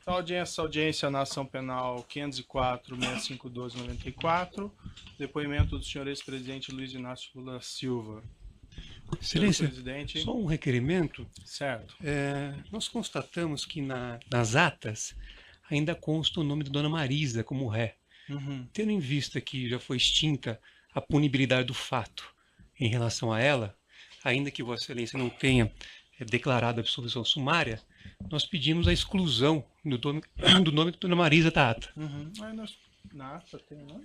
Então, audiência na ação penal 504-6512-94, depoimento do senhor ex-presidente Luiz Inácio Lula Silva. Excelência, presidente. só um requerimento. Certo. Nós constatamos que nas atas ainda consta o nome da dona Marisa como ré. Tendo em vista que já foi extinta a punibilidade do fato em relação a ela, ainda que Vossa Excelência não tenha declarado a absolvição sumária, nós pedimos a exclusão do nome da dona Marisa da ata. Na ata tem nome?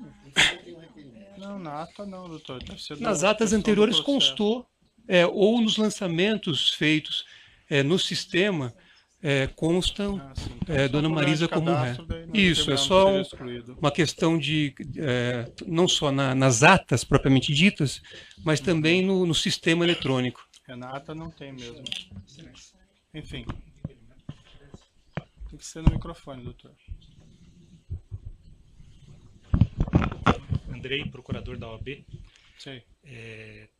Não, na ata não, doutor. Nas atas anteriores constou, ou nos lançamentos feitos no sistema, constam então, dona Marisa como ré. Isso, é só uma questão de, não só nas atas propriamente ditas, mas também no sistema eletrônico. Na ata não tem mesmo. Enfim. Tem que ser no microfone, doutor. Andrei, procurador da OAB. Sim.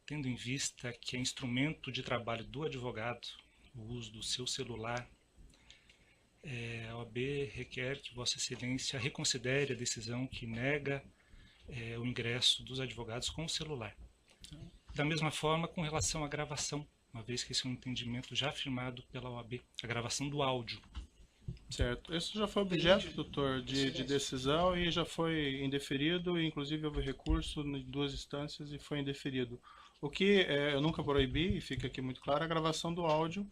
Tendo em vista que é instrumento de trabalho do advogado o uso do seu celular, a OAB requer que Vossa Excelência reconsidere a decisão que nega o ingresso dos advogados com o celular. Da mesma forma, com relação à gravação, uma vez que esse é um entendimento já afirmado pela OAB, a gravação do áudio. Certo. Isso já foi objeto, doutor, de decisão e já foi indeferido, e inclusive houve recurso em 2 instâncias e foi indeferido. O que eu nunca proibi, e fica aqui muito claro, a gravação do áudio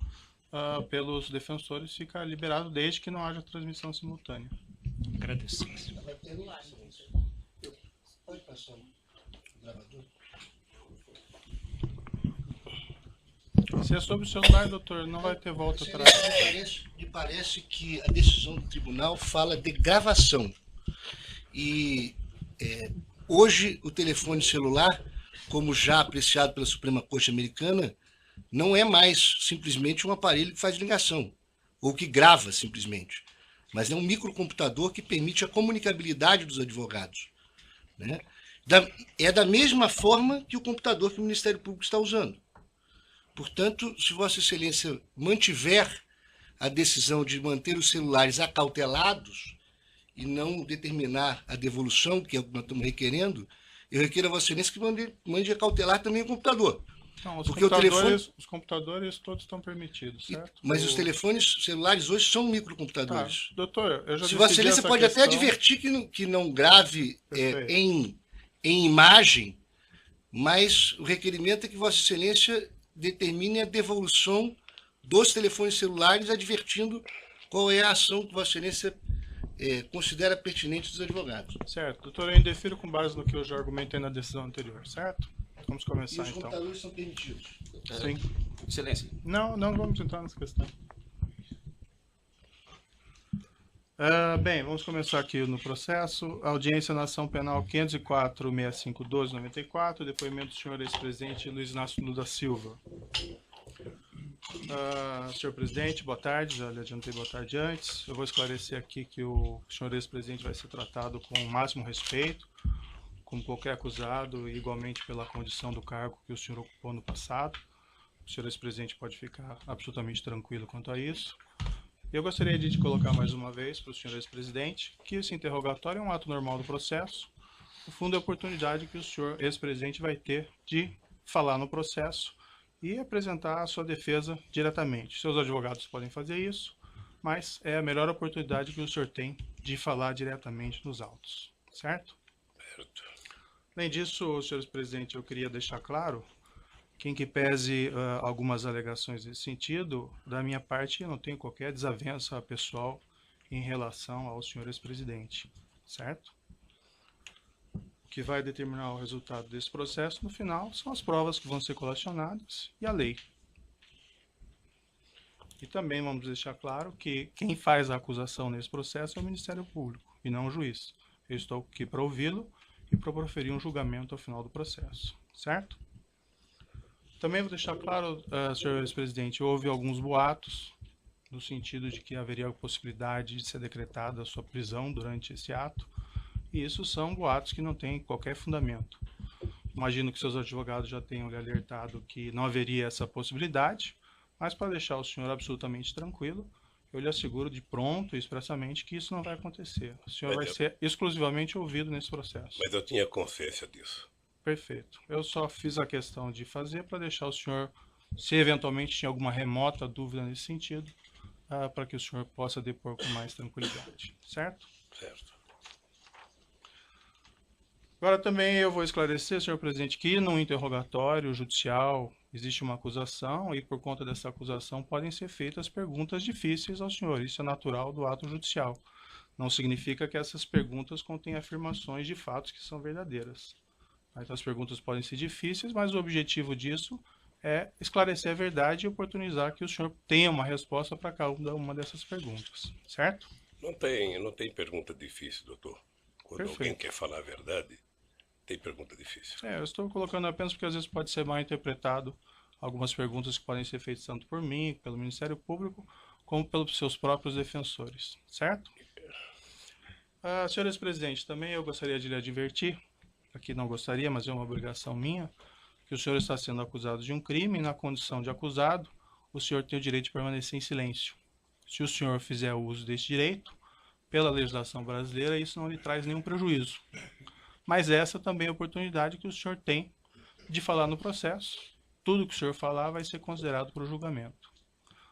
pelos defensores fica liberado desde que não haja transmissão simultânea. Agradeço. Pode passar o gravador? Se é sobre o celular, doutor, não vai ter volta atrás. Me parece que a decisão do tribunal fala de gravação. E hoje o telefone celular, como já apreciado pela Suprema Corte Americana, não é mais simplesmente um aparelho que faz ligação, ou que grava simplesmente, mas é um microcomputador que permite a comunicabilidade dos advogados, né? É da mesma forma que o computador que o Ministério Público está usando. Portanto, se Vossa Excelência mantiver a decisão de manter os celulares acautelados e não determinar a devolução, que é o que nós estamos requerendo, eu requero a Vossa Excelência que mande acautelar também o computador. Não, porque os computadores todos estão permitidos, certo? Mas os telefones celulares hoje são microcomputadores. Tá, doutor, eu já se Vossa Excelência pode até advertir que não grave em imagem, mas o requerimento é que Vossa Excelência determine a devolução dos telefones celulares, advertindo qual é a ação que Vossa Excelência considera pertinente dos advogados. Certo. Doutor, eu indefiro com base no que eu já argumentei na decisão anterior, certo? Vamos começar, então. E os computadores são permitidos? Sim. Excelência. Não vamos entrar nessa questão. Bem, vamos começar aqui no processo. Audiência na ação penal 504-6512-94, depoimento do senhor ex-presidente Luiz Inácio Lula Silva. Senhor presidente, boa tarde, já lhe adiantei boa tarde antes. Eu vou esclarecer aqui que o senhor ex-presidente vai ser tratado com o máximo respeito, como qualquer acusado, e igualmente pela condição do cargo que o senhor ocupou no passado. O senhor ex-presidente pode ficar absolutamente tranquilo quanto a isso. Eu gostaria de colocar mais uma vez para o senhor ex-presidente que esse interrogatório é um ato normal do processo. No fundo, é a oportunidade que o senhor ex-presidente vai ter de falar no processo e apresentar a sua defesa diretamente. Seus advogados podem fazer isso, mas é a melhor oportunidade que o senhor tem de falar diretamente nos autos, certo? Certo. Além disso, senhor ex-presidente, eu queria deixar claro que, em que pese algumas alegações nesse sentido, da minha parte eu não tenho qualquer desavença pessoal em relação ao senhor ex-presidente, certo? O que vai determinar o resultado desse processo, no final, são as provas que vão ser colecionadas e a lei. E também vamos deixar claro que quem faz a acusação nesse processo é o Ministério Público e não o juiz. Eu estou aqui para ouvi-lo e para proferir um julgamento ao final do processo, certo? Também vou deixar claro, senhor ex-presidente, houve alguns boatos no sentido de que haveria a possibilidade de ser decretada a sua prisão durante esse ato, e isso são boatos que não têm qualquer fundamento. Imagino que seus advogados já tenham lhe alertado que não haveria essa possibilidade, mas para deixar o senhor absolutamente tranquilo, eu lhe asseguro de pronto e expressamente que isso não vai acontecer. O senhor vai Mas ser exclusivamente ouvido nesse processo. Mas eu tinha consciência disso. Perfeito. Eu só fiz a questão de fazer para deixar o senhor, se eventualmente tinha alguma remota dúvida nesse sentido, para que o senhor possa depor com mais tranquilidade. Certo? Certo. Agora também eu vou esclarecer, senhor presidente, que no interrogatório judicial existe uma acusação e por conta dessa acusação podem ser feitas perguntas difíceis ao senhor. Isso é natural do ato judicial. Não significa que essas perguntas contêm afirmações de fatos que são verdadeiras. Então as perguntas podem ser difíceis, mas o objetivo disso é esclarecer a verdade e oportunizar que o senhor tenha uma resposta para cada uma dessas perguntas. Certo? Não tem pergunta difícil, doutor. Quando Perfeito. alguém quer falar a verdade, tem pergunta difícil. Eu estou colocando apenas porque às vezes pode ser mal interpretado algumas perguntas que podem ser feitas tanto por mim, pelo Ministério Público, como pelos seus próprios defensores, certo? Senhores presidentes, também eu gostaria de lhe advertir, aqui não gostaria, mas é uma obrigação minha, que o senhor está sendo acusado de um crime e na condição de acusado, o senhor tem o direito de permanecer em silêncio. Se o senhor fizer uso desse direito, pela legislação brasileira, isso não lhe traz nenhum prejuízo. Mas essa também é a oportunidade que o senhor tem de falar no processo. Tudo que o senhor falar vai ser considerado para o julgamento.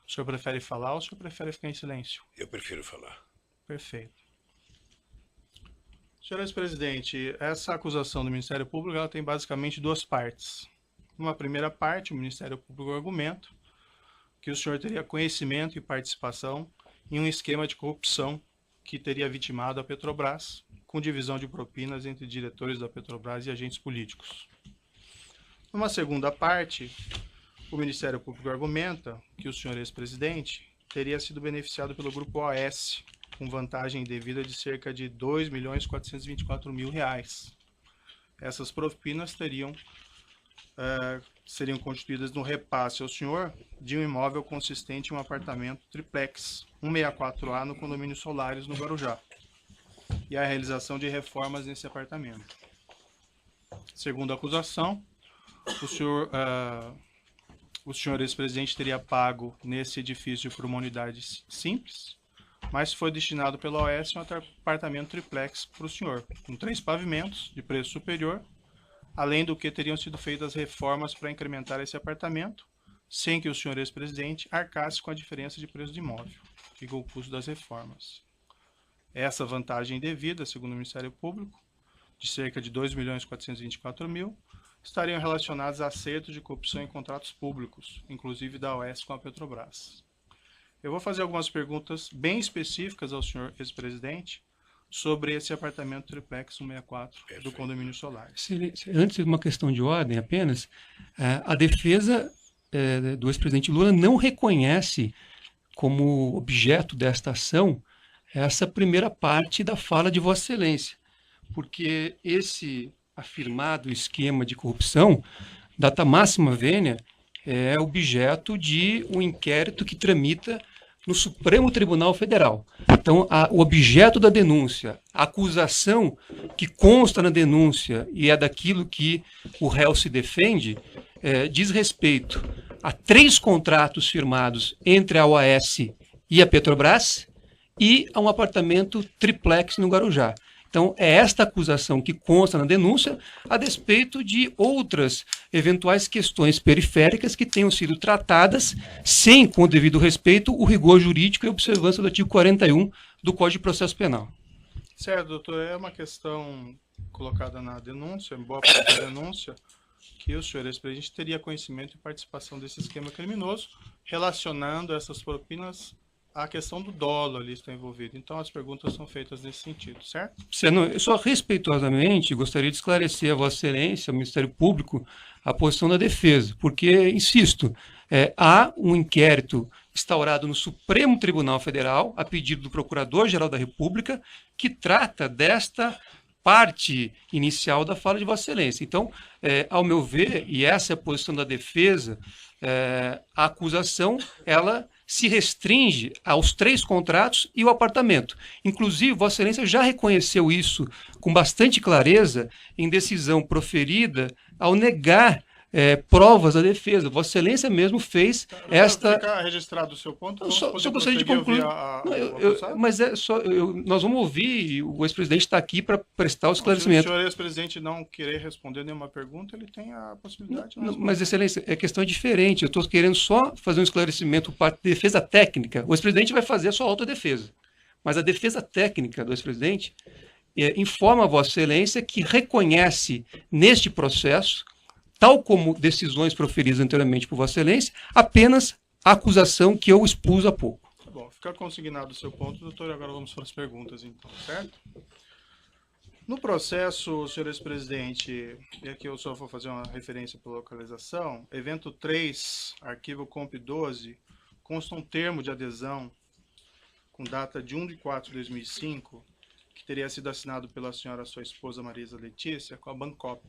O senhor prefere falar ou o senhor prefere ficar em silêncio? Eu prefiro falar. Perfeito. Senhores presidente, essa acusação do Ministério Público ela tem basicamente duas partes. Numa primeira parte, o Ministério Público argumenta que o senhor teria conhecimento e participação em um esquema de corrupção que teria vitimado a Petrobras, com divisão de propinas entre diretores da Petrobras e agentes políticos. Numa segunda parte, o Ministério Público argumenta que o senhor ex-presidente teria sido beneficiado pelo Grupo OAS, com vantagem devida de cerca de R$ 2.424.000. Essas propinas seriam constituídas no repasse ao senhor de um imóvel consistente em um apartamento triplex, 164A, no condomínio Solares, no Guarujá, e a realização de reformas nesse apartamento. Segundo a acusação, o senhor ex-presidente teria pago nesse edifício por uma unidade simples, mas foi destinado pela OAS um apartamento triplex para o senhor, com 3 pavimentos de preço superior, além do que teriam sido feitas reformas para incrementar esse apartamento, sem que o senhor ex-presidente arcasse com a diferença de preço do imóvel e com o custo das reformas. Essa vantagem devida, segundo o Ministério Público, de cerca de R$ 2.424.000, estariam relacionados a acertos de corrupção em contratos públicos, inclusive da OAS com a Petrobras. Eu vou fazer algumas perguntas bem específicas ao senhor ex-presidente sobre esse apartamento triplex 164 do condomínio Solares. Antes de uma questão de ordem apenas, a defesa do ex-presidente Lula não reconhece como objeto desta ação essa primeira parte da fala de Vossa Excelência, porque esse afirmado esquema de corrupção, data máxima vênia, é objeto de um inquérito que tramita no Supremo Tribunal Federal. Então, o objeto da denúncia, a acusação que consta na denúncia e é daquilo que o réu se defende, diz respeito a 3 contratos firmados entre a OAS e a Petrobras e a um apartamento triplex no Guarujá. Então, é esta acusação que consta na denúncia, a despeito de outras eventuais questões periféricas que tenham sido tratadas sem, com o devido respeito, o rigor jurídico e observância do artigo 41 do Código de Processo Penal. Certo, doutor. É uma questão colocada na denúncia, em boa parte da denúncia, que o senhor ex-presidente teria conhecimento e participação desse esquema criminoso, relacionando essas propinas à questão do dolo ali está envolvido. Então, as perguntas são feitas nesse sentido, certo? Eu só respeitosamente gostaria de esclarecer a Vossa Excelência, ao Ministério Público, a posição da defesa, porque, insisto, há um inquérito instaurado no Supremo Tribunal Federal, a pedido do Procurador-Geral da República, que trata desta parte inicial da fala de Vossa Excelência. Então, ao meu ver, e essa é a posição da defesa, a acusação, ela se restringe aos 3 contratos e o apartamento. Inclusive, Vossa Excelência já reconheceu isso com bastante clareza em decisão proferida ao negar provas da defesa. Vossa Excelência mesmo fez esta... Ficar registrado o seu ponto, Eu vamos só poder gostaria de prosseguir concluir. ouvir o acusado? Mas nós vamos ouvir, o ex-presidente está aqui para prestar o Se o esclarecimento. senhor ex-presidente não querer responder nenhuma pergunta, ele tem a possibilidade de Mas, Excelência, a questão é diferente. Eu estou querendo só fazer um esclarecimento para defesa técnica. O ex-presidente vai fazer a sua autodefesa. Mas a defesa técnica do ex-presidente informa a Vossa Excelência que reconhece neste processo, tal como decisões proferidas anteriormente por Vossa Excelência, apenas a acusação que eu expus há pouco. Tá bom, fica consignado o seu ponto, doutor, agora vamos para as perguntas, então, certo? No processo, senhor ex-presidente, e aqui eu só vou fazer uma referência para localização, evento 3, arquivo comp 12, consta um termo de adesão com data de 1/4/2005, que teria sido assinado pela senhora, sua esposa Marisa Letícia, com a Bancop,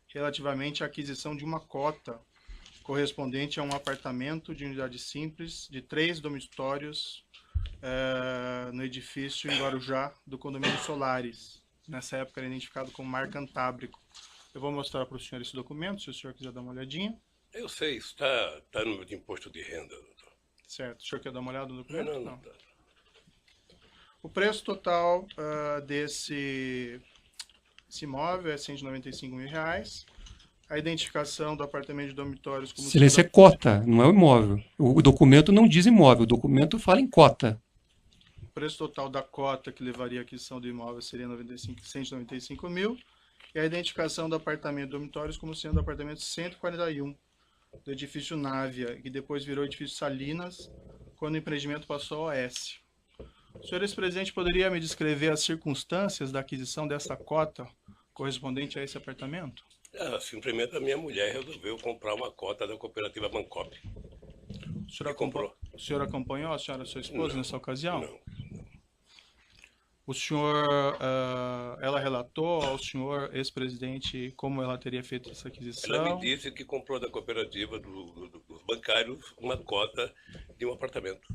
relativamente à aquisição de uma cota correspondente a um apartamento de unidade simples de 3 dormitórios no edifício em Guarujá do condomínio Solares. Nessa época era identificado como Mar Cantábrico. Eu vou mostrar para o senhor esse documento, se o senhor quiser dar uma olhadinha. Eu sei, isso está no meu imposto de renda, doutor. Certo. O senhor quer dar uma olhada no documento? Não. O preço total desse imóvel é R$195 mil. A identificação do apartamento de dormitórios como... Excelência, é cota, não é o imóvel. O documento não diz imóvel, o documento fala em cota. O preço total da cota que levaria à aquisição do imóvel seria R$195 mil. E a identificação do apartamento de dormitórios como sendo o apartamento 141 do edifício Návia, que depois virou edifício Salinas, quando o empreendimento passou ao OS. O senhor ex-presidente poderia me descrever as circunstâncias da aquisição dessa cota correspondente a esse apartamento? Simplesmente a minha mulher resolveu comprar uma cota da cooperativa Bancop. O senhor acompanhou a senhora, sua esposa, nessa ocasião? Não. O senhor, ela relatou ao senhor ex-presidente como ela teria feito essa aquisição? Ela me disse que comprou da cooperativa dos bancários uma cota de um apartamento.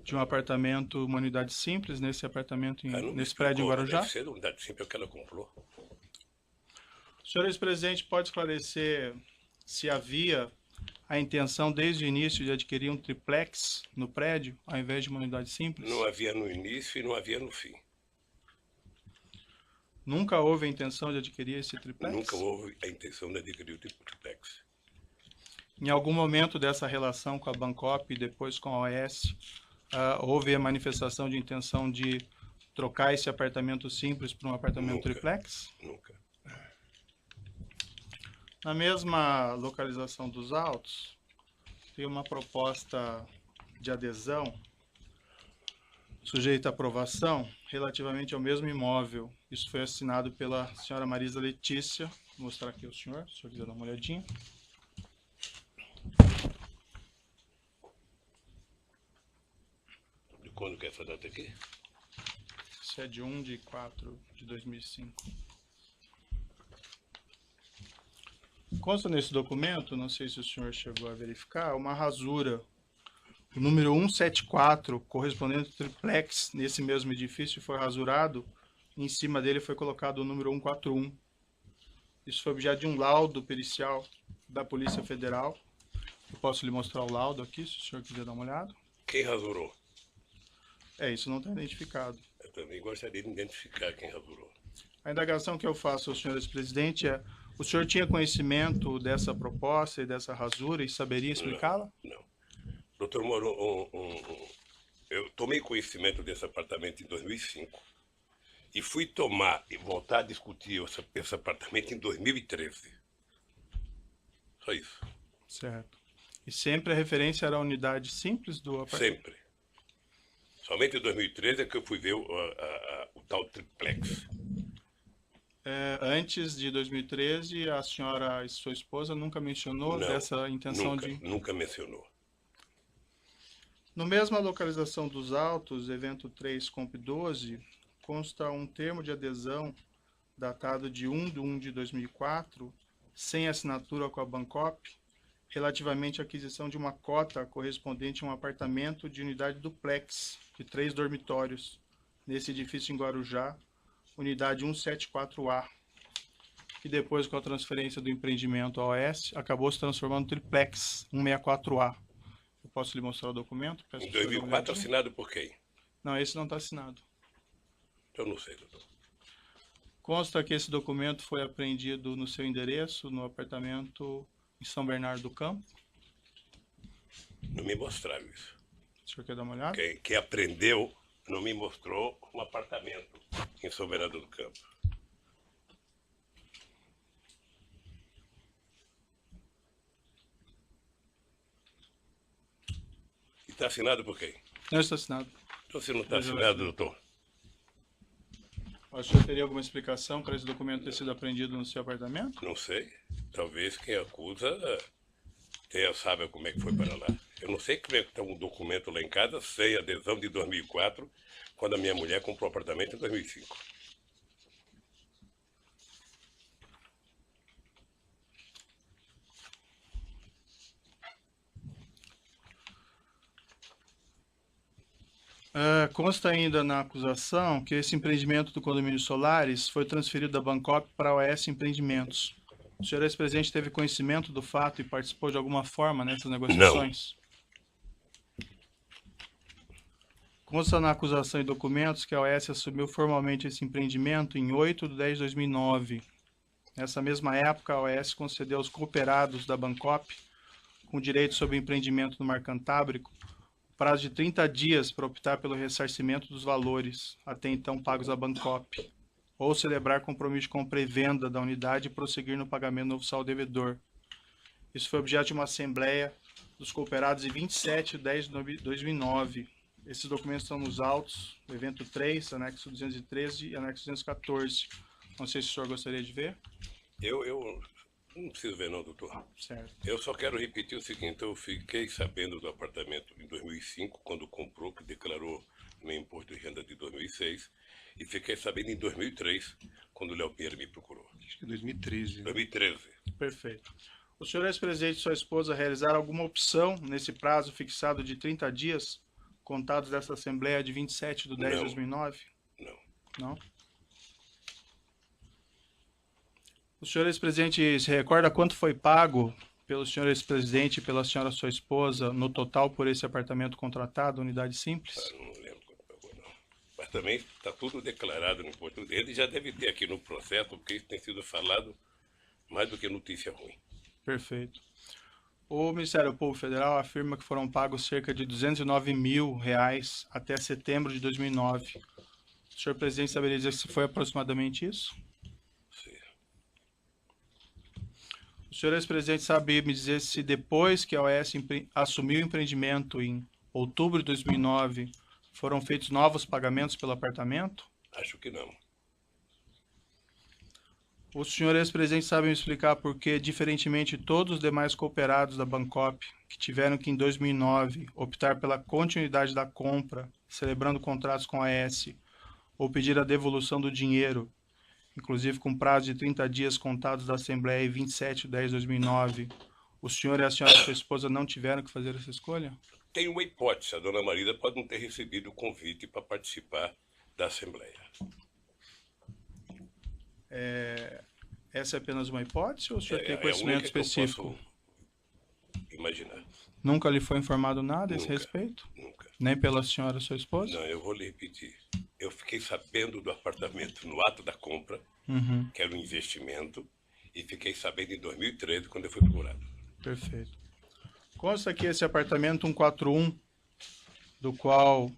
De um apartamento, uma unidade simples, nesse apartamento, nesse explicou, prédio em Guarujá? Deve ser uma unidade simples que ela comprou. O senhor ex-presidente pode esclarecer se havia a intenção desde o início de adquirir um triplex no prédio, ao invés de uma unidade simples? Não havia no início e não havia no fim. Nunca houve a intenção de adquirir esse triplex? Nunca houve a intenção de adquirir o triplex. Em algum momento dessa relação com a Bancop e depois com a OS, houve a manifestação de intenção de trocar esse apartamento simples por um apartamento triplex? Nunca. Na mesma localização dos autos, tem uma proposta de adesão sujeita à aprovação relativamente ao mesmo imóvel. Isso foi assinado pela senhora Marisa Letícia. Vou mostrar aqui ao senhor, se o senhor quiser dar uma olhadinha. De quando que é essa data aqui? Isso é de 1/4/2005. Consta nesse documento, não sei se o senhor chegou a verificar, uma rasura. O número 174, correspondente ao triplex, nesse mesmo edifício, foi rasurado. E em cima dele foi colocado o número 141. Isso foi objeto de um laudo pericial da Polícia Federal. Eu posso lhe mostrar o laudo aqui, se o senhor quiser dar uma olhada. Quem rasurou? Isso não está identificado. Eu também gostaria de identificar quem rasurou. A indagação que eu faço ao senhor ex-presidente é: o senhor tinha conhecimento dessa proposta e dessa rasura e saberia explicá-la? Não. Doutor Moro, eu tomei conhecimento desse apartamento em 2005 e fui tomar e voltar a discutir esse apartamento em 2013. Só isso. Certo. E sempre a referência era a unidade simples do apartamento? Sempre. Somente em 2013 é que eu fui ver o tal triplex. Antes de 2013, a senhora e sua esposa nunca mencionou dessa intenção Nunca mencionou. Na mesma localização dos autos, evento 3, comp 12, consta um termo de adesão datado de 1/1/2004, sem assinatura com a Bancop, relativamente à aquisição de uma cota correspondente a um apartamento de unidade duplex, de 3 dormitórios, nesse edifício em Guarujá, unidade 174A. que depois, com a transferência do empreendimento ao OS, acabou se transformando no triplex 164A. Eu posso lhe mostrar o documento? Peço Em que o senhor dê uma 2004, olhadinha. assinado por quem? Não, esse não está assinado. Eu não sei, doutor. Consta que esse documento foi apreendido no seu endereço, no apartamento em São Bernardo do Campo. Não me mostraram isso. O senhor quer dar uma olhada? Quem aprendeu não me mostrou um apartamento em São Bernardo do Campo. E está assinado por quem? Não está assinado. Então, se não está Veja lá, assinado, senhor. doutor, O senhor teria alguma explicação para esse documento ter sido apreendido no seu apartamento? não sei. Talvez quem acusa saiba como é que foi para lá. Eu não sei como é que está um documento lá em casa sem adesão de 2004, quando a minha mulher comprou apartamento em 2005. Consta ainda na acusação que esse empreendimento do condomínio Solares foi transferido da Bancop para a OS Empreendimentos. O senhor ex-presidente teve conhecimento do fato e participou de alguma forma nessas negociações? Consta na acusação e documentos que a OS assumiu formalmente esse empreendimento em 8/10/2009. Nessa mesma época, a OS concedeu aos cooperados da Bancop, com direito sobre o empreendimento no Mar Cantábrico, prazo de 30 dias para optar pelo ressarcimento dos valores até então pagos à Bancop, ou celebrar compromisso de compra e venda da unidade e prosseguir no pagamento novo saldo devedor. Isso foi objeto de uma assembleia dos cooperados em 27/10/2009. Esses documentos estão nos autos, do evento 3, anexo 213 e anexo 214. Não sei se o senhor gostaria de ver. Eu não preciso ver não, doutor. Certo. Eu só quero repetir o seguinte, eu fiquei sabendo do apartamento em 2005, quando comprou, que declarou no imposto de renda de 2006, e fiquei sabendo em 2003, quando o Léo Pinheiro me procurou. Acho que é 2013. 2013. Perfeito. O senhor ex-presidente e sua esposa realizaram alguma opção nesse prazo fixado de 30 dias, contados dessa Assembleia de 27/10/2009? Não. Não? O senhor ex-presidente se recorda quanto foi pago pelo senhor ex-presidente e pela senhora sua esposa no total por esse apartamento contratado, unidade simples? Não lembro quanto pagou, não. Mas também está tudo declarado no imposto. Ele já deve ter aqui no processo, porque isso tem sido falado mais do que notícia ruim. Perfeito. O Ministério Público Federal afirma que foram pagos cerca de R$209 mil até setembro de 2009. O senhor presidente saberia dizer se foi aproximadamente isso? Sim. O senhor ex-presidente sabe me dizer se depois que a OS assumiu o empreendimento em outubro de 2009, foram feitos novos pagamentos pelo apartamento? Acho que não. O senhor ex-presidente sabe me explicar por que, diferentemente de todos os demais cooperados da Bancop, que tiveram que, em 2009, optar pela continuidade da compra, celebrando contratos com a AS, ou pedir a devolução do dinheiro, inclusive com prazo de 30 dias contados da Assembleia em 27/10/2009, o senhor e a senhora sua esposa não tiveram que fazer essa escolha? Tem uma hipótese, a dona Marida pode não ter recebido o convite para participar da Assembleia. Essa é apenas uma hipótese ou o senhor tem a conhecimento única que eu específico? posso imaginar. Nunca lhe foi informado nada a esse Nunca. respeito? Nunca. Nem pela senhora sua esposa? Não, eu vou lhe repetir. Eu fiquei sabendo do apartamento no ato da compra, Uhum, que era um investimento, e fiquei sabendo em 2013, quando eu fui procurado. perfeito. Consta que esse apartamento 141, do qual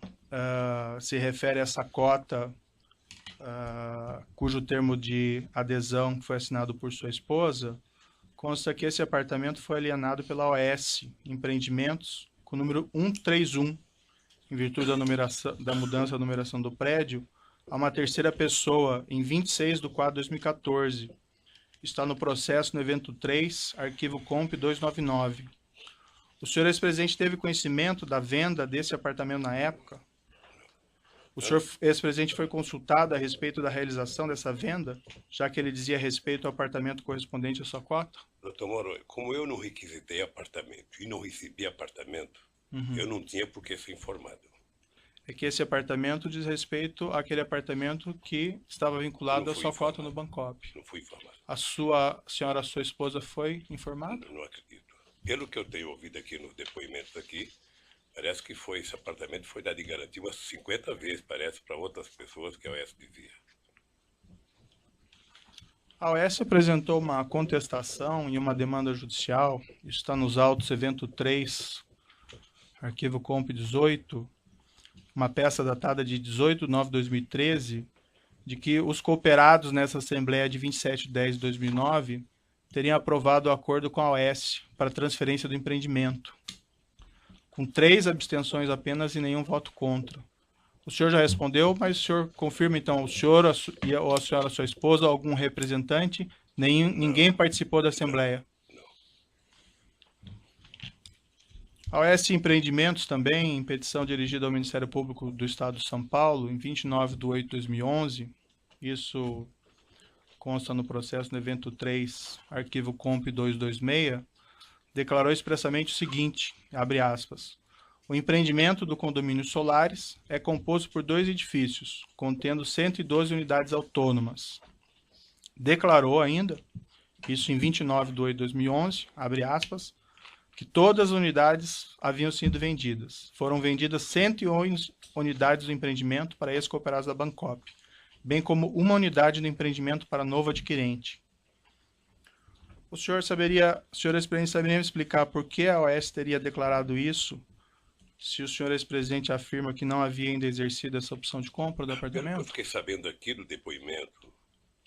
se refere a essa cota, cujo termo de adesão foi assinado por sua esposa, consta que esse apartamento foi alienado pela OS Empreendimentos com o número 131, em virtude da mudança da numeração do prédio, a uma terceira pessoa em 26/4/2014. Está no processo no evento 3, arquivo comp 299. O senhor ex-presidente teve conhecimento da venda desse apartamento na época? O senhor ex-presidente foi consultado a respeito da realização dessa venda, já que ele dizia respeito ao apartamento correspondente à sua cota? Doutor Moro, como eu não requisitei apartamento e não recebi apartamento, eu não tinha por que ser informado. É que esse apartamento diz respeito àquele apartamento que estava vinculado Não à fui sua cota informado. no Bancop. Não fui informado. A senhora, sua esposa, foi informada? Não acredito. Pelo que eu tenho ouvido aqui nos depoimentos aqui, parece que esse apartamento foi dado em garantia umas 50 vezes, parece, para outras pessoas que a OS dizia. A OS apresentou uma contestação e uma demanda judicial, isso está nos autos evento 3, arquivo comp 18, uma peça datada de 18/9/2013, de que os cooperados nessa Assembleia de 27/10/2009 teriam aprovado o acordo com a OS para transferência do empreendimento, com 3 abstenções apenas e nenhum voto contra. O senhor já respondeu, mas o senhor confirma então, o senhor ou a senhora, sua esposa, algum representante, ninguém participou da Assembleia? A OS Empreendimentos também, em petição dirigida ao Ministério Público do Estado de São Paulo, em 29/8/2011, isso consta no processo no evento 3, arquivo comp 226, declarou expressamente o seguinte, abre aspas, o empreendimento do condomínio Solares é composto por 2 edifícios, contendo 112 unidades autônomas. Declarou ainda, isso em 29/8/2011, abre aspas, que todas as unidades haviam sido vendidas. Foram vendidas 111 unidades do empreendimento para ex-cooperados da Bancop, bem como uma unidade do empreendimento para novo adquirente. O senhor ex-presidente, saberia me explicar por que a OS teria declarado isso, se o senhor ex-presidente afirma que não havia ainda exercido essa opção de compra do Pelo que eu apartamento? fiquei sabendo aqui do depoimento,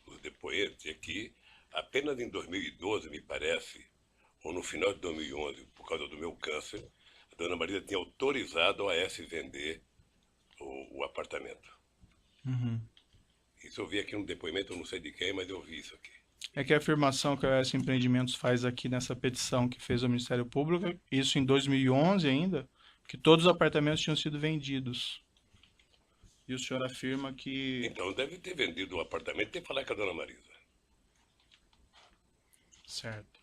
dos depoentes aqui, apenas em 2012, me parece, ou no final de 2011, por causa do meu câncer, a dona Marisa tinha autorizado a OS vender o apartamento. Uhum. Isso eu vi aqui no depoimento, eu não sei de quem, mas eu vi isso aqui. É que a afirmação que a OS Empreendimentos faz aqui nessa petição que fez ao Ministério Público, isso em 2011 ainda, que todos os apartamentos tinham sido vendidos. E o senhor afirma que... Então deve ter vendido o apartamento e ter que falar com a dona Marisa. Certo.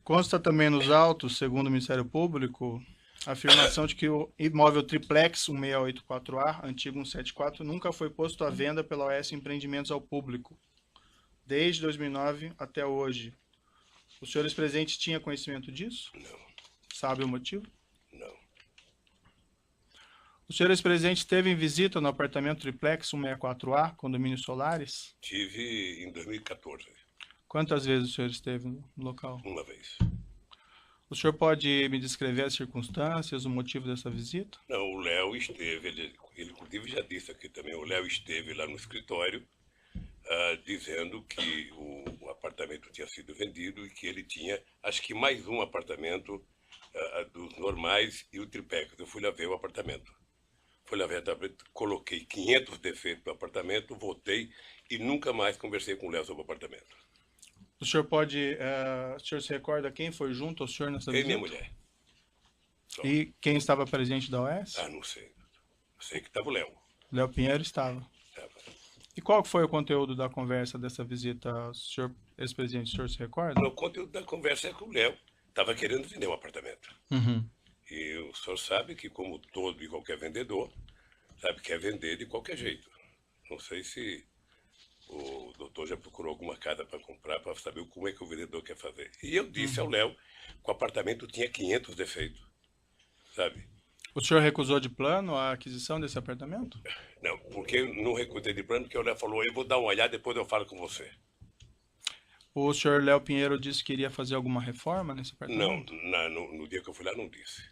Consta também nos autos, segundo o Ministério Público, a afirmação de que o imóvel triplex 1684A, antigo 174, nunca foi posto à venda pela OS Empreendimentos ao público, desde 2009 até hoje. O senhor ex-presidente tinha conhecimento disso? Não, Sabe o motivo? não. O senhor ex-presidente esteve em visita no apartamento triplex 164A, condomínio Solares? Tive em 2014, Quantas vezes o senhor esteve no local? uma vez. O senhor pode me descrever as circunstâncias, o motivo dessa visita? Não, o Léo esteve, ele inclusive já disse aqui também, o Léo esteve lá no escritório dizendo que o apartamento tinha sido vendido e que ele tinha, acho que mais um apartamento dos normais e o triplex. Eu fui lá ver o apartamento. Fui lá ver o apartamento, coloquei 500 defeitos no apartamento, voltei e nunca mais conversei com o Léo sobre o apartamento. O senhor o senhor se recorda quem foi junto ao senhor nessa Eu e visita? minha mulher. Só. E quem estava presente da OS? Não sei. Eu sei que estava o Léo. Léo Pinheiro estava. Tava. E qual foi o conteúdo da conversa dessa visita, senhor ex-presidente? O senhor se recorda? O conteúdo da conversa é que o Léo estava querendo vender um apartamento. Uhum. E o senhor sabe que, como todo e qualquer vendedor, sabe, quer vender de qualquer jeito. Não sei se o doutor já procurou alguma casa para comprar, para saber como é que o vendedor quer fazer. E eu disse ao Léo que o apartamento tinha 500 defeitos, sabe? O senhor recusou de plano a aquisição desse apartamento? Não, porque eu não recusei de plano, porque o Léo falou, eu vou dar uma olhada, depois eu falo com você. O senhor Léo Pinheiro disse que iria fazer alguma reforma nesse Não, apartamento? no dia que eu fui lá, não disse.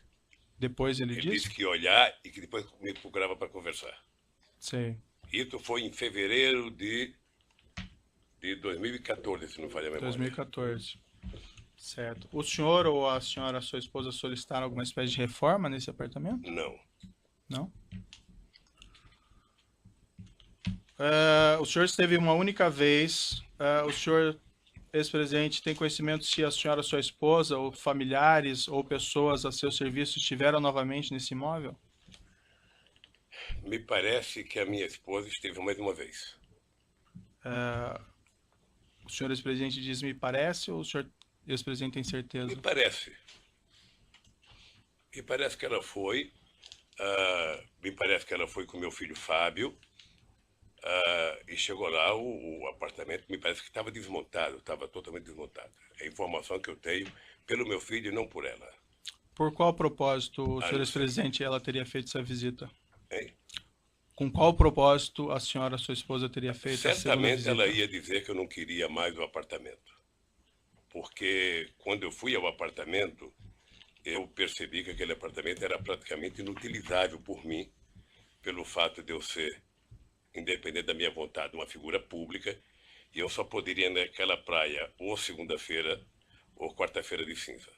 Depois ele Ele disse? disse que ia olhar e que depois me procurava para conversar. Sei. Isso foi em fevereiro de 2014, se não falha a memória. 2014. Certo. O senhor ou a senhora, sua esposa, solicitaram alguma espécie de reforma nesse apartamento? Não. Não? O senhor esteve uma única vez. O senhor, ex-presidente, tem conhecimento se a senhora, sua esposa, ou familiares, ou pessoas a seu serviço estiveram novamente nesse imóvel? Me parece que a minha esposa esteve mais uma vez. O senhor, ex-presidente, diz me parece, ou o senhor, ex-presidente, tem certeza? Me parece. Me parece que ela foi Me parece que ela foi com meu filho Fábio, e chegou lá, o apartamento me parece que estava desmontado, estava totalmente desmontado. É a informação que eu tenho pelo meu filho e não por ela. Por qual propósito, o senhor não ex-presidente, ela teria feito essa visita? Hein? Com qual propósito a senhora, sua esposa, teria feito essa segunda Certamente visita? ela ia dizer que eu não queria mais o apartamento. Porque quando eu fui ao apartamento, eu percebi que aquele apartamento era praticamente inutilizável por mim, pelo fato de eu ser, independente da minha vontade, uma figura pública, e eu só poderia ir naquela praia ou segunda-feira ou quarta-feira de cinza.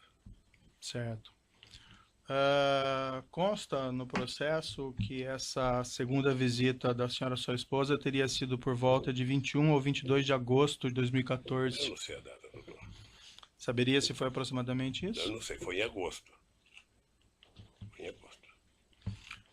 Certo. Consta no processo que essa segunda visita da senhora, sua esposa, teria sido por volta de 21 ou 22 de agosto de Eu 2014. não sei a data, doutor. Saberia se foi aproximadamente Eu isso? não sei, foi em agosto. Foi em agosto.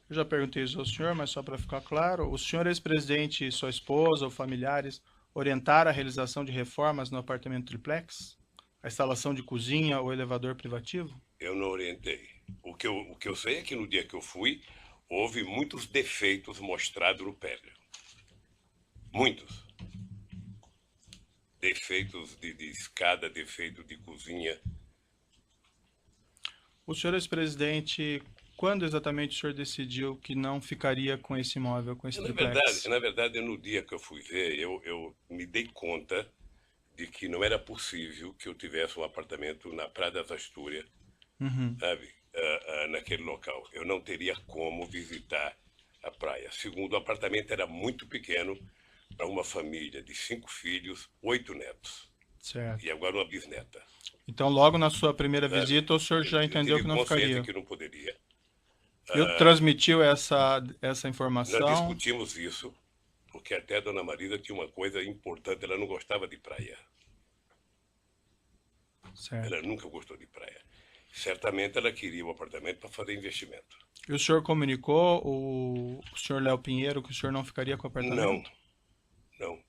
Eu já perguntei isso ao senhor, mas só para ficar claro, o senhor ex-presidente e sua esposa ou familiares orientaram a realização de reformas no apartamento triplex? A instalação de cozinha ou elevador privativo? Eu não orientei. O que eu sei é que no dia que eu fui, houve muitos defeitos mostrados no prédio. Muitos. Defeitos de escada, defeito de cozinha. O senhor ex-presidente, quando exatamente o senhor decidiu que não ficaria com esse imóvel, com esse triplex? Na verdade, no dia que eu fui ver, eu me dei conta de que não era possível que eu tivesse um apartamento na Praia das Astúrias, sabe, naquele local. Eu não teria como visitar a praia. Segundo, o apartamento era muito pequeno para uma família de 5 filhos, 8 netos. Certo. E agora uma bisneta. Então, logo na sua primeira visita, o senhor já entendeu que não ficaria. Que não poderia. Eu transmitiu essa Nós informação. discutimos isso, porque até a dona Marisa tinha uma coisa importante, ela não gostava de praia. Certo. Ela nunca gostou de praia. Certamente ela queria o apartamento para fazer investimento. E o senhor comunicou o senhor Léo Pinheiro que o senhor não ficaria com o apartamento? Não.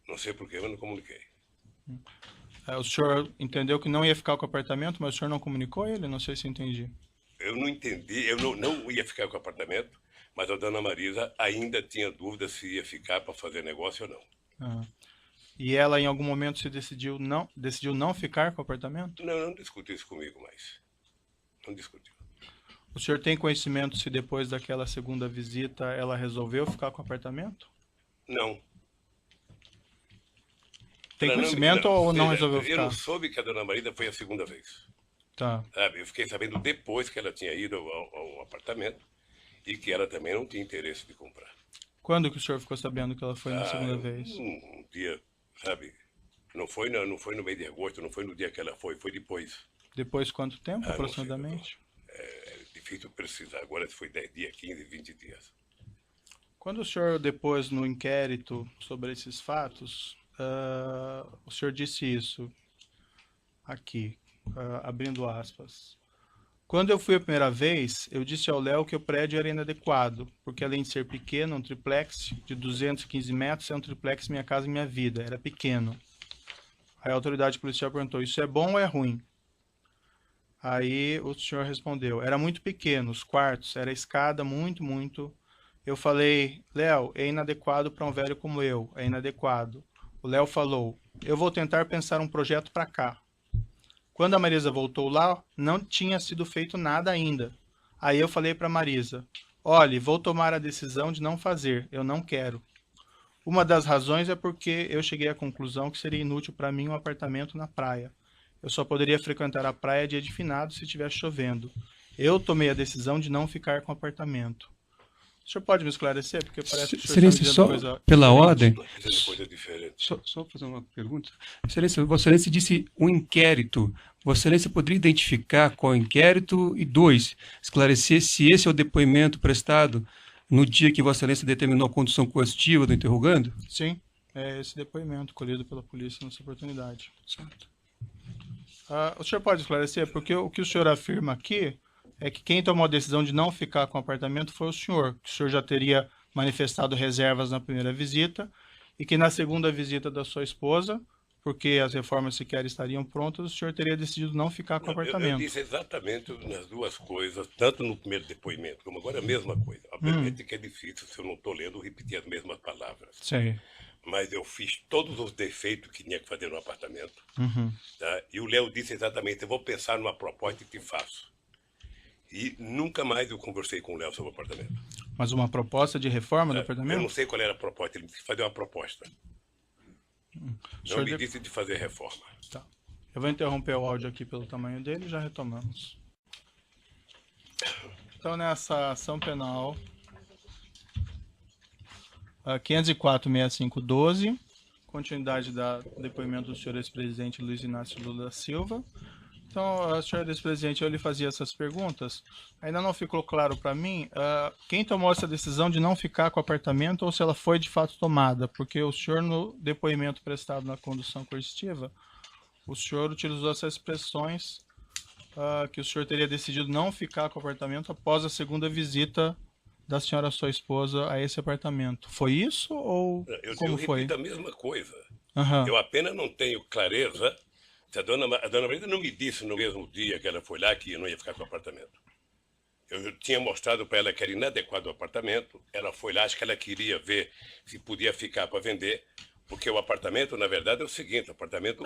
Não sei por que eu não comuniquei. O senhor entendeu que não ia ficar com o apartamento, mas o senhor não comunicou ele? Não sei se entendi. Eu não entendi, eu não ia ficar com o apartamento, mas a dona Marisa ainda tinha dúvida se ia ficar para fazer negócio ou não. E ela, em algum momento, decidiu não ficar com o apartamento? Não discutiu isso comigo mais. Não discutiu. O senhor tem conhecimento se depois daquela segunda visita ela resolveu ficar com o apartamento? Não. Tem conhecimento ou não resolveu Eu ficar? não soube que a dona Marisa foi a segunda vez. Tá. Sabe? Eu fiquei sabendo depois que ela tinha ido ao apartamento e que ela também não tinha interesse de comprar. Quando que o senhor ficou sabendo que ela foi na segunda vez? Um dia, sabe? Não foi no mês de agosto, não foi no dia que ela foi depois. Depois de quanto tempo, aproximadamente? É difícil precisar. Agora se foi 10 dias, 15, 20 dias. Quando o senhor, depois, no inquérito sobre esses fatos, o senhor disse isso aqui, abrindo aspas. Quando eu fui a primeira vez, eu disse ao Léo que o prédio era inadequado, porque além de ser pequeno, um triplex de 215 metros é um triplex Minha Casa Minha Vida, era pequeno. Aí a autoridade policial perguntou, isso é bom ou é ruim? Aí o senhor respondeu, era muito pequeno, os quartos, era escada muito. Eu falei, Léo, é inadequado para um velho como eu, é inadequado. O Léo falou, eu vou tentar pensar um projeto para cá. Quando a Marisa voltou lá, não tinha sido feito nada ainda. Aí eu falei para a Marisa, olhe, vou tomar a decisão de não fazer, eu não quero. Uma das razões é porque eu cheguei à conclusão que seria inútil para mim um apartamento na praia. Eu só poderia frequentar a praia dia de finados se estivesse chovendo. Eu tomei a decisão de não ficar com o apartamento. O senhor pode me esclarecer? Porque parece que o senhor está dizendo coisa pela diferente. ordem, Dizendo coisa diferente. só fazer uma pergunta. Excelência, Vossa Excelência disse um inquérito. Vossa Excelência poderia identificar qual inquérito? E 2, esclarecer se esse é o depoimento prestado no dia que Vossa Excelência determinou a condução coercitiva do interrogando? Sim, é esse depoimento colhido pela polícia nessa oportunidade. Certo. O senhor pode esclarecer? Porque o que o senhor afirma aqui é que quem tomou a decisão de não ficar com o apartamento foi o senhor, que o senhor já teria manifestado reservas na primeira visita e que na segunda visita da sua esposa, porque as reformas sequer estariam prontas, o senhor teria decidido não ficar com o Eu apartamento. disse exatamente nas duas coisas, tanto no primeiro depoimento como agora a mesma coisa. Obviamente que é difícil, se eu não estou lendo, repetir as mesmas palavras. Sei. Mas eu fiz todos os defeitos que tinha que fazer no apartamento. Uhum. Tá? E o Léo disse exatamente, eu vou pensar numa proposta e te faço. E nunca mais eu conversei com o Léo sobre o apartamento. Mas uma proposta de reforma do Eu apartamento? não sei qual era a proposta, ele disse que fazer uma proposta. Não senhor me disse de fazer reforma. Tá. Eu vou interromper o áudio aqui pelo tamanho dele e já retomamos. Então, nessa ação penal 504.6512, continuidade do depoimento do senhor ex-presidente Luiz Inácio Lula da Silva. Então, senhor ex-presidente, eu lhe fazia essas perguntas. Ainda não ficou claro para mim quem tomou essa decisão de não ficar com o apartamento ou se ela foi de fato tomada, porque o senhor, no depoimento prestado na condução coercitiva, o senhor utilizou essas expressões que o senhor teria decidido não ficar com o apartamento após a segunda visita da senhora, sua esposa, a esse apartamento. Foi isso ou como foi? Eu repito a mesma coisa. Uhum. Eu apenas não tenho clareza se a dona Marisa não me disse no mesmo dia que ela foi lá que eu não ia ficar com o apartamento. Eu tinha mostrado para ela que era inadequado o apartamento. Ela foi lá, acho que ela queria ver se podia ficar para vender, porque o apartamento, na verdade, é o seguinte, o apartamento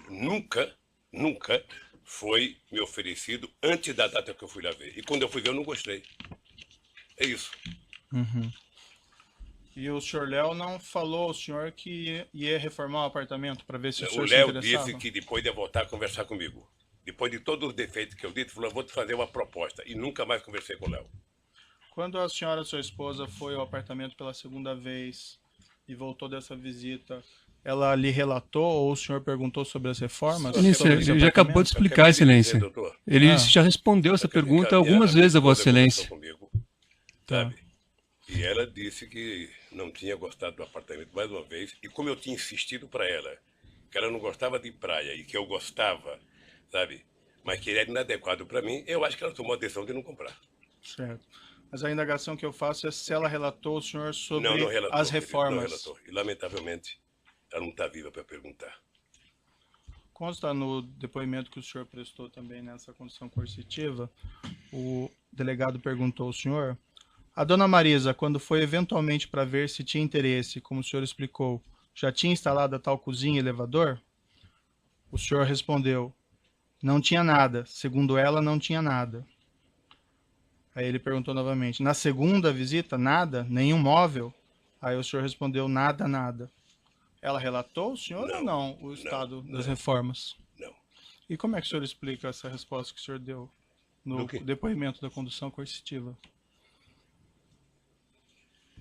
nunca foi me oferecido antes da data que eu fui lá ver. E quando eu fui ver, eu não gostei. É isso. Uhum. E o senhor Léo não falou ao senhor que ia reformar o apartamento para ver se o senhor se Léo interessava? disse que depois ia voltar a conversar comigo. Depois de todos os defeitos que eu disse, falou, eu vou te fazer uma proposta. E nunca mais conversei com o Léo. Quando a senhora, sua esposa, foi ao apartamento pela segunda vez e voltou dessa visita, ela lhe relatou ou o senhor perguntou sobre as reformas? Excelência, ele já acabou de explicar, Excelência. Ele já respondeu essa pergunta algumas vezes a Vossa Excelência. Comigo, Tá. sabe? E ela disse que não tinha gostado do apartamento mais uma vez. E como eu tinha insistido para ela que ela não gostava de praia e que eu gostava, sabe? Mas que era inadequado para mim, eu acho que ela tomou a decisão de não comprar. Certo. Mas a indagação que eu faço é se ela relatou ao senhor sobre Não relatou, as querido, reformas. não relatou. E, lamentavelmente, ela não está viva para perguntar. Consta no depoimento que o senhor prestou também nessa condição coercitiva, o delegado perguntou ao senhor: a dona Marisa, quando foi eventualmente para ver se tinha interesse, como o senhor explicou, já tinha instalado a tal cozinha e elevador? O senhor respondeu: não tinha nada. Segundo ela, não tinha nada. Aí ele perguntou novamente: na segunda visita, nada? Nenhum móvel? Aí o senhor respondeu: nada, nada. Ela relatou ao senhor ou não o estado das reformas? Não. E como é que o senhor explica essa resposta que o senhor deu no depoimento da condução coercitiva?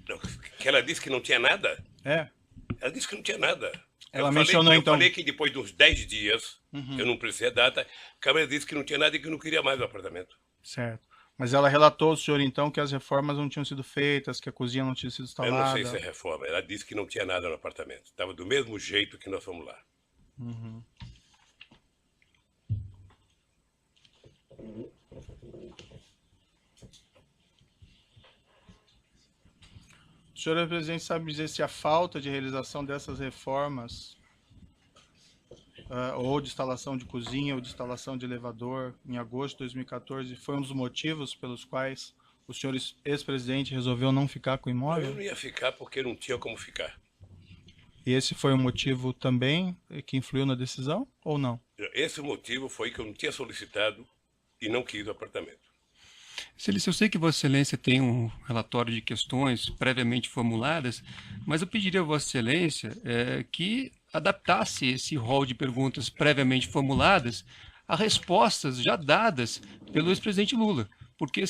Não, que ela disse que não tinha nada? É? Ela disse que não tinha nada. Ela mencionou então... Eu falei que depois dos 10 dias, eu não precisei a data, a Câmara disse que não tinha nada e que não queria mais o apartamento. Certo. Mas ela relatou ao senhor então que as reformas não tinham sido feitas, que a cozinha não tinha sido instalada? Eu não sei se é reforma. Ela disse que não tinha nada no apartamento. Estava do mesmo jeito que nós fomos lá. Uhum. O senhor, presidente, sabe dizer se a falta de realização dessas reformas, ou de instalação de cozinha, ou de instalação de elevador, em agosto de 2014, foi um dos motivos pelos quais o senhor ex-presidente resolveu não ficar com o imóvel? Eu não ia ficar porque não tinha como ficar. E esse foi um motivo também que influiu na decisão, ou não? Esse motivo foi que eu não tinha solicitado e não quis o apartamento. Excelência, eu sei que Vossa Excelência tem um relatório de questões previamente formuladas, mas eu pediria a Vossa Excelência que adaptasse esse rol de perguntas previamente formuladas a respostas já dadas pelo ex-presidente Lula, porque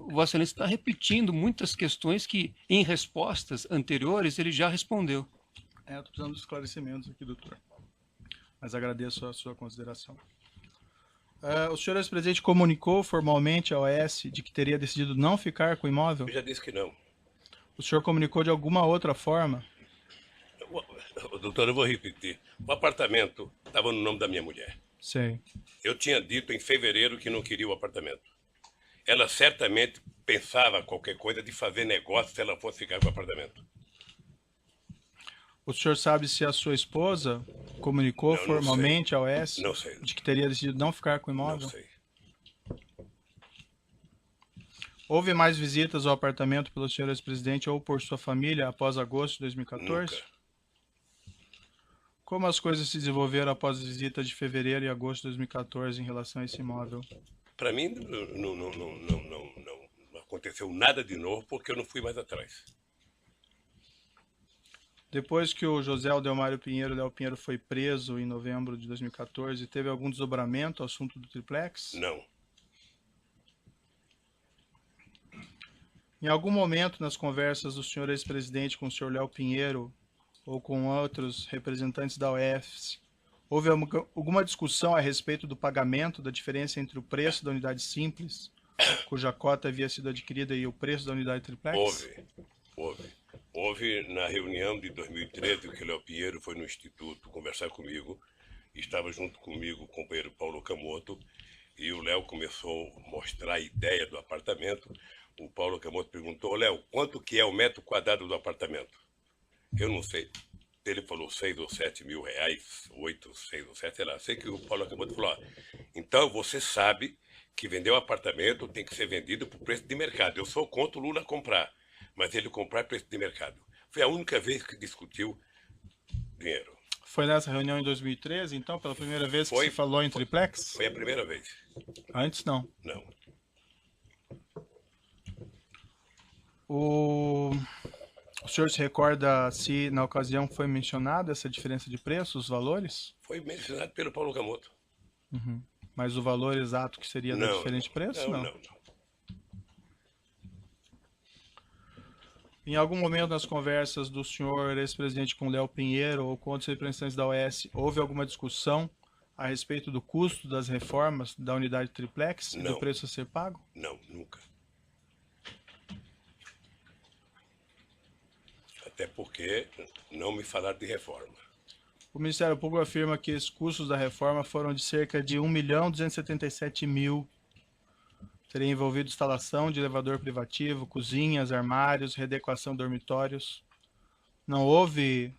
Vossa Excelência está repetindo muitas questões que, em respostas anteriores, ele já respondeu. Estou precisando de esclarecimentos aqui, doutor. Mas agradeço a sua consideração. O senhor ex-presidente comunicou formalmente à OAS de que teria decidido não ficar com o imóvel? Eu já disse que não. O senhor comunicou de alguma outra forma? Doutor, eu vou repetir. O apartamento estava no nome da minha mulher. Sei. Eu tinha dito em fevereiro que não queria o apartamento. Ela certamente pensava qualquer coisa de fazer negócio se ela fosse ficar com o apartamento. O senhor sabe se a sua esposa comunicou Não, não formalmente ao OAS Não sei. de que teria decidido não ficar com o Não imóvel? sei. Houve mais visitas ao apartamento pelo senhor ex-presidente ou por sua família após agosto de 2014? Nunca. Como as coisas se desenvolveram após as visitas de fevereiro e agosto de 2014 em relação a esse imóvel? Para mim, não aconteceu nada de novo porque eu não fui mais atrás. Depois que o José Aldelmário Pinheiro, Léo Pinheiro, foi preso em novembro de 2014, teve algum desdobramento ao assunto do triplex? Não. Em algum momento nas conversas do senhor ex-presidente com o senhor Léo Pinheiro ou com outros representantes da OAS, houve alguma discussão a respeito do pagamento da diferença entre o preço da unidade simples, cuja cota havia sido adquirida, e o preço da unidade triplex? Houve na reunião de 2013 que o Léo Pinheiro foi no Instituto conversar comigo, estava junto comigo o companheiro Paulo Camoto, e o Léo começou a mostrar a ideia do apartamento. O Paulo Camoto perguntou: Léo, quanto que é o metro quadrado do apartamento? Eu não sei. Ele falou 6 ou 7 mil reais, 8, 6 ou 7, sei lá. Sei que o Paulo Camoto falou: então você sabe que vender um apartamento tem que ser vendido por preço de mercado. Eu sou contra o Lula comprar, mas ele comprar preço de mercado. Foi a única vez que discutiu dinheiro. Foi nessa reunião em 2013, então, pela primeira vez que se falou em triplex? Foi a primeira vez. Antes não. Não. O senhor se recorda se na ocasião foi mencionada essa diferença de preço, os valores? Foi mencionado pelo Paulo Camoto. Uhum. Mas o valor exato que seria da diferente preço? Não. Em algum momento nas conversas do senhor ex-presidente com Léo Pinheiro ou com outros representantes da OAS, houve alguma discussão a respeito do custo das reformas da unidade triplex e do preço a ser pago? Não, nunca. Até porque não me falaram de reforma. O Ministério Público afirma que os custos da reforma foram de cerca de 1.277.000. Teria envolvido instalação de elevador privativo, cozinhas, armários, readequação de dormitórios. Não houve,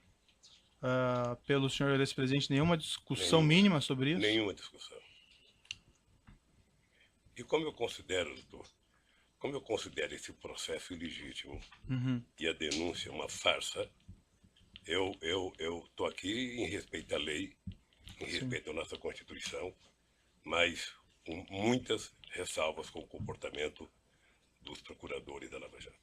pelo senhor ex-presidente, nenhuma discussão mínima sobre isso? Nenhuma discussão. E como eu considero, doutor, esse processo ilegítimo e a denúncia uma farsa, eu estou aqui em respeito à lei, em respeito à nossa Constituição, mas com muitas ressalvas com o comportamento dos procuradores da Lava Jato.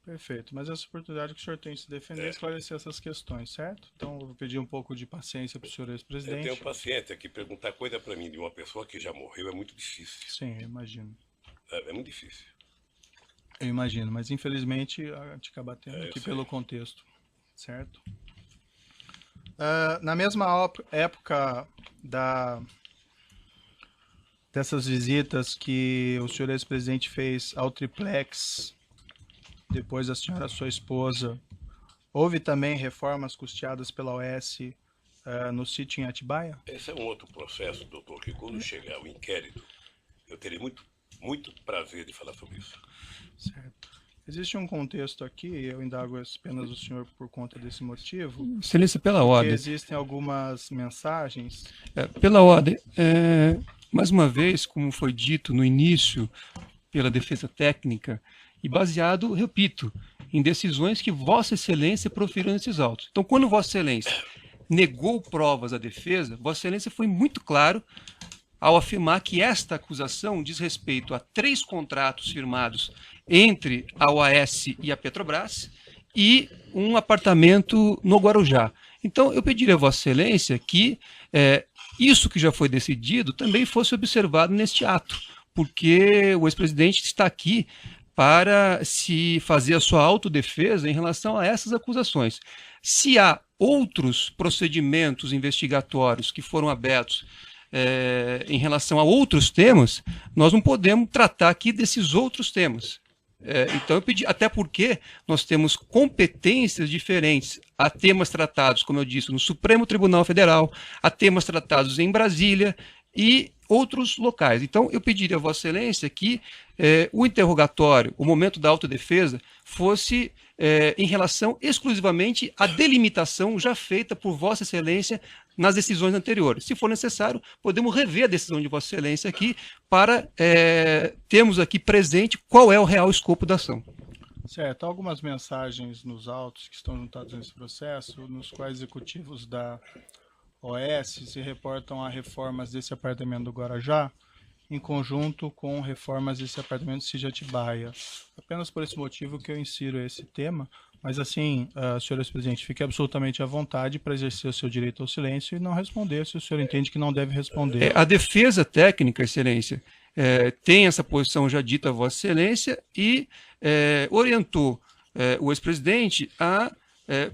Perfeito, mas essa oportunidade que o senhor tem de se defender, esclarecer essas questões, certo? Então, eu vou pedir um pouco de paciência para o senhor ex-presidente. Eu tenho paciência, que perguntar coisa para mim de uma pessoa que já morreu é muito difícil. Sim, eu imagino. É muito difícil. Eu imagino, mas infelizmente a gente acaba tendo aqui pelo contexto, certo? Na mesma época dessas visitas que o senhor ex-presidente fez ao triplex, depois da senhora, sua esposa, houve também reformas custeadas pela OAS no sítio em Atibaia? Esse é um outro processo, doutor, que quando chegar o inquérito, eu terei muito prazer de falar sobre isso. Certo. Existe um contexto aqui, eu indago apenas o senhor por conta desse motivo. Excelência, pela ordem. Existem algumas mensagens. Pela ordem, mais uma vez, como foi dito no início pela defesa técnica, e baseado, repito, em decisões que Vossa Excelência proferiu nesses autos. Então, quando Vossa Excelência negou provas à defesa, Vossa Excelência foi muito claro ao afirmar que esta acusação diz respeito a 3 contratos firmados entre a OAS e a Petrobras e um apartamento no Guarujá. Então, eu pediria a Vossa Excelência que isso que já foi decidido também fosse observado neste ato, porque o ex-presidente está aqui para se fazer a sua autodefesa em relação a essas acusações. Se há outros procedimentos investigatórios que foram abertos em relação a outros temas, nós não podemos tratar aqui desses outros temas. Então eu pedi, até porque nós temos competências diferentes. Há temas tratados, como eu disse, no Supremo Tribunal Federal, há temas tratados em Brasília e outros locais. Então eu pediria a Vossa Excelência que o interrogatório, o momento da autodefesa, fosse em relação exclusivamente à delimitação já feita por Vossa Excelência nas decisões anteriores. Se for necessário, podemos rever a decisão de Vossa Excelência aqui para termos aqui presente qual é o real escopo da ação. Certo. Há algumas mensagens nos autos que estão juntados nesse processo, nos quais executivos da OS se reportam a reformas desse apartamento do Guarajá, em conjunto com reformas desse apartamento de Cijatibaia. Apenas por esse motivo que eu insiro esse tema, mas assim, senhor presidente, fique absolutamente à vontade para exercer o seu direito ao silêncio e não responder se o senhor entende que não deve responder. A defesa técnica, Excelência, tem essa posição já dita a Vossa Excelência e orientou o ex-presidente a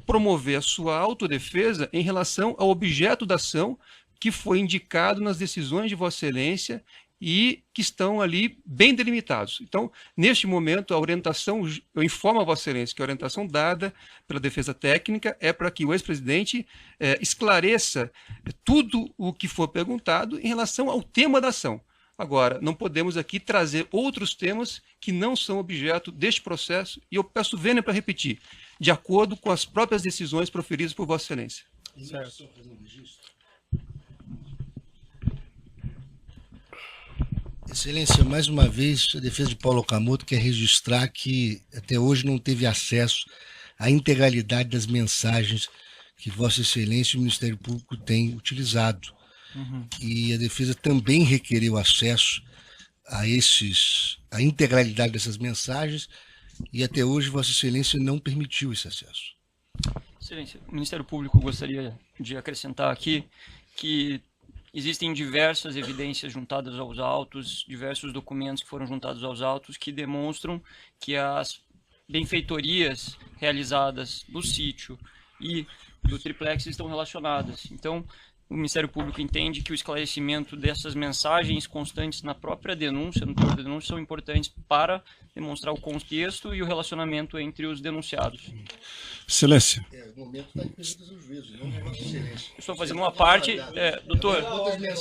promover a sua autodefesa em relação ao objeto da ação que foi indicado nas decisões de Vossa Excelência e que estão ali bem delimitados. Então, neste momento, a orientação, eu informo a Vossa Excelência que a orientação dada pela defesa técnica é para que o ex-presidente esclareça tudo o que for perguntado em relação ao tema da ação. Agora, não podemos aqui trazer outros temas que não são objeto deste processo, e eu peço vênia para repetir, de acordo com as próprias decisões proferidas por Vossa Excelência. Certo. Excelência, mais uma vez, a defesa de Paulo Okamoto quer registrar que até hoje não teve acesso à integralidade das mensagens que Vossa Excelência e o Ministério Público têm utilizado. E a defesa também requereu acesso a integralidade dessas mensagens e até hoje Vossa Excelência não permitiu esse acesso. Excelência, o Ministério Público gostaria de acrescentar aqui que existem diversas evidências juntadas aos autos, diversos documentos que foram juntados aos autos que demonstram que as benfeitorias realizadas do sítio e do triplex estão relacionadas. Então, o Ministério Público entende que o esclarecimento dessas mensagens constantes na própria denúncia, no teor da denúncia, são importantes para demonstrar o contexto e o relacionamento entre os denunciados. Excelência. O momento está em perguntas ao juízo, não é Vossa Excelência. Eu estou fazendo uma parte, doutor,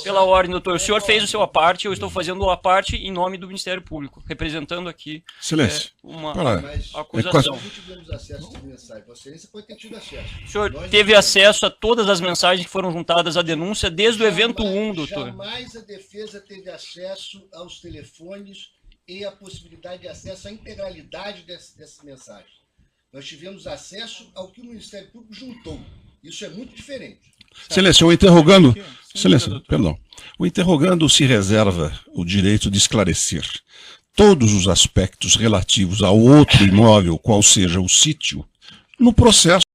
pela ordem, doutor, o senhor fez o seu parte, eu estou fazendo a parte em nome do Ministério Público, representando aqui Excelência. uma Mas acusação. nós não tivemos acesso às mensagens. Vossa Excelência pode ter tido acesso. O senhor teve acesso a todas as mensagens que foram juntadas à denúncia desde o evento 1, doutor. Jamais a defesa teve acesso aos telefones e a possibilidade de acesso à integralidade dessas mensagens. Nós tivemos acesso ao que o Ministério Público juntou. Isso é muito diferente. Excelência, o interrogando... Excelência, perdão. O interrogando se reserva o direito de esclarecer todos os aspectos relativos a outro imóvel, qual seja o sítio, no processo